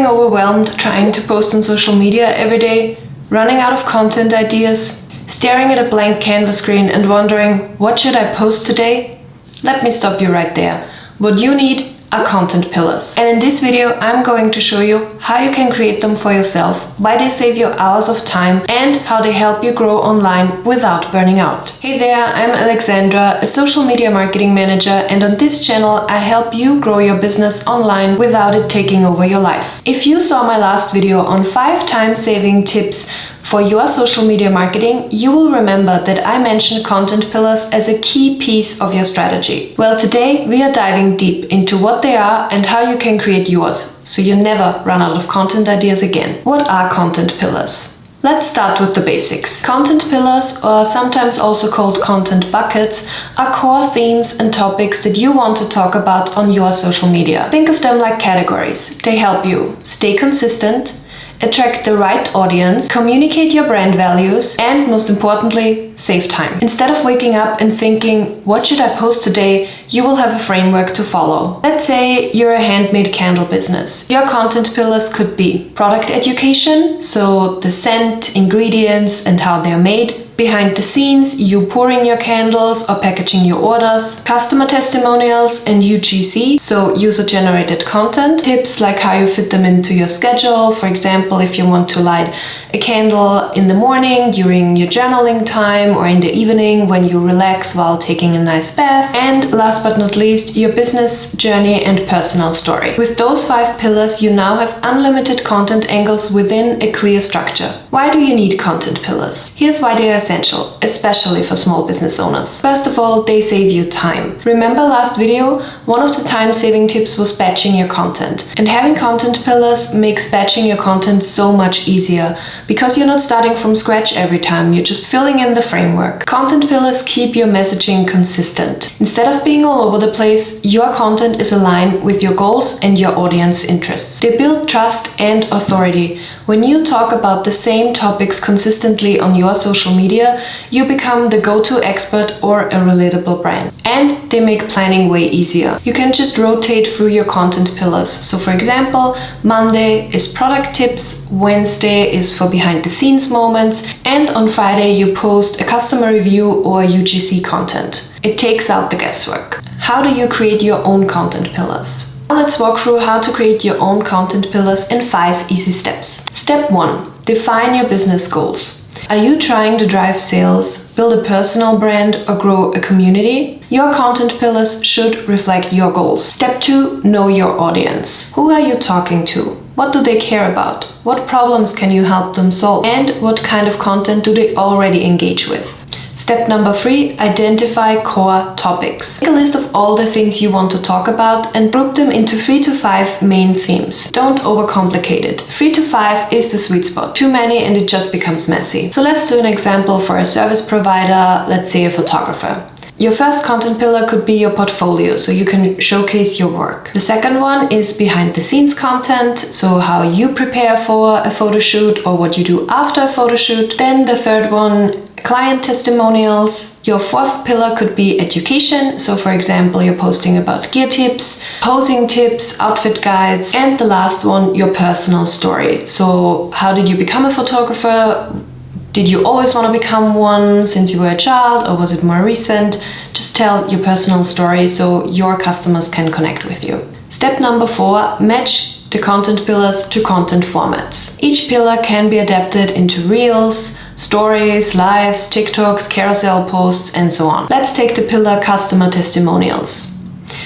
overwhelmed trying to post on social media every day? Running out of content ideas? Staring at a blank canvas screen and wondering, what should I post today? Let me stop you right there. What you need are content pillars. And in this video, I'm going to show you how you can create them for yourself, why they save you hours of time, and how they help you grow online without burning out. Hey there, I'm Alexandra, a social media marketing manager, and on this channel, I help you grow your business online without it taking over your life. If you saw my last video on 5 time-saving tips for your social media marketing, you will remember that I mentioned content pillars as a key piece of your strategy. Well, today we are diving deep into what they are and how you can create yours, so you never run out of content ideas again. What are content pillars? Let's start with the basics. Content pillars, or sometimes also called content buckets, are core themes and topics that you want to talk about on your social media. Think of them like categories. They help you stay consistent, attract the right audience, communicate your brand values, and most importantly, save time. Instead of waking up and thinking, what should I post today? You will have a framework to follow. Let's say you're a handmade candle business. Your content pillars could be product education, so the scent, ingredients, and how they're made. Behind the scenes, you pouring your candles or packaging your orders. Customer testimonials and UGC, so user-generated content. Tips like how you fit them into your schedule. For example, if you want to light a candle in the morning during your journaling time or in the evening when you relax while taking a nice bath. And last but not least, your business journey and personal story. With those 5 pillars, you now have unlimited content angles within a clear structure. Why do you need content pillars? Here's why they are essential, especially for small business owners. First of all, they save you time. Remember last video? One of the time-saving tips was batching your content. And having content pillars makes batching your content so much easier because you're not starting from scratch every time, you're just filling in the framework. Content pillars keep your messaging consistent. Instead of being all over the place, your content is aligned with your goals and your audience interests. They build trust and authority. When you talk about the same topics consistently on your social media, you become the go-to expert or a relatable brand. And they make planning way easier. You can just rotate through your content pillars. So for example, Monday is product tips, Wednesday is for behind the scenes moments, and on Friday you post a customer review or UGC content. It takes out the guesswork. How do you create your own content pillars? Now let's walk through how to create your own content pillars in 5 easy steps. Step 1. Define your business goals. Are you trying to drive sales, build a personal brand, or grow a community? Your content pillars should reflect your goals. Step 2. Know your audience. Who are you talking to? What do they care about? What problems can you help them solve? And what kind of content do they already engage with? Step number 3, identify core topics. Make a list of all the things you want to talk about and group them into 3 to 5 main themes. Don't overcomplicate it. 3 to 5 is the sweet spot. Too many and it just becomes messy. So let's do an example for a service provider, let's say a photographer. Your first content pillar could be your portfolio, so you can showcase your work. The second one is behind the scenes content, so how you prepare for a photo shoot or what you do after a photo shoot. Then the third one, client testimonials. Your fourth pillar could be education, so for example, you're posting about gear tips, posing tips, outfit guides. And the last one, your personal story. So how did you become a photographer? Did you always want to become one since you were a child, or was it more recent? Just tell your personal story so your customers can connect with you. Step number 4, match the content pillars to content formats. Each pillar can be adapted into reels, stories, lives, TikToks, carousel posts, and so on. Let's take the pillar customer testimonials.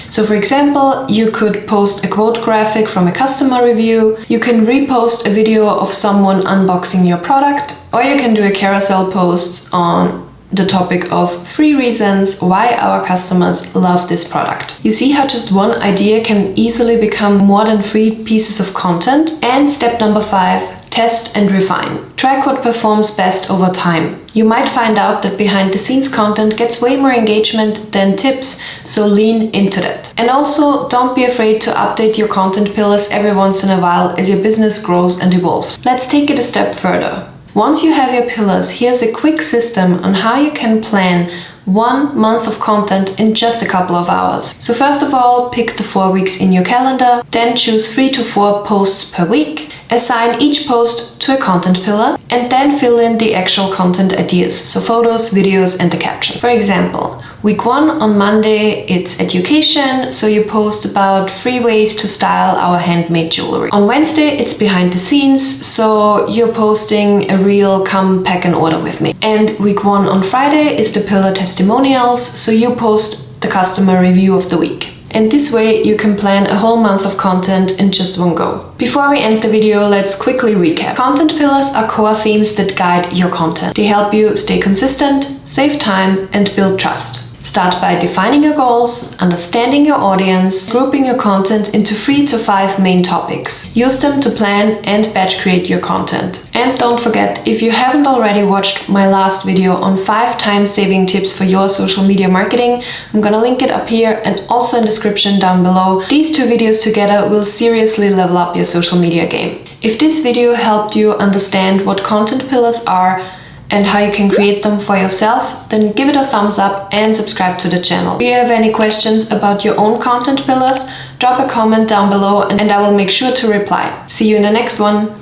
So for example, you could post a quote graphic from a customer review, you can repost a video of someone unboxing your product, or you can do a carousel post on the topic of 3 reasons why our customers love this product. You see how just one idea can easily become more than 3 pieces of content? And step number 5, test and refine. Track what performs best over time. You might find out that behind the scenes content gets way more engagement than tips, so lean into that. And also, don't be afraid to update your content pillars every once in a while as your business grows and evolves. Let's take it a step further. Once you have your pillars, here's a quick system on how you can plan 1 month of content in just a couple of hours. So first of all, pick the 4 weeks in your calendar, then choose 3 to 4 posts per week, assign each post to a content pillar, and then fill in the actual content ideas, so photos, videos, and the caption. For example, week 1 on Monday, it's education, so you post about 3 ways to style our handmade jewelry. On Wednesday, it's behind the scenes, so you're posting a reel, come pack an order with me. And week 1 on Friday is the pillar testimonials, so you post the customer review of the week. And this way you can plan a whole month of content in just one go. Before we end the video, let's quickly recap. Content pillars are core themes that guide your content. They help you stay consistent, save time, and build trust. Start by defining your goals, understanding your audience, grouping your content into 3 to 5 main topics. Use them to plan and batch create your content. And don't forget, if you haven't already watched my last video on 5 time-saving tips for your social media marketing, I'm gonna link it up here and also in the description down below. These 2 videos together will seriously level up your social media game. If this video helped you understand what content pillars are and how you can create them for yourself, then give it a thumbs up and subscribe to the channel. Do you have any questions about your own content pillars? Drop a comment down below and I will make sure to reply. See you in the next one.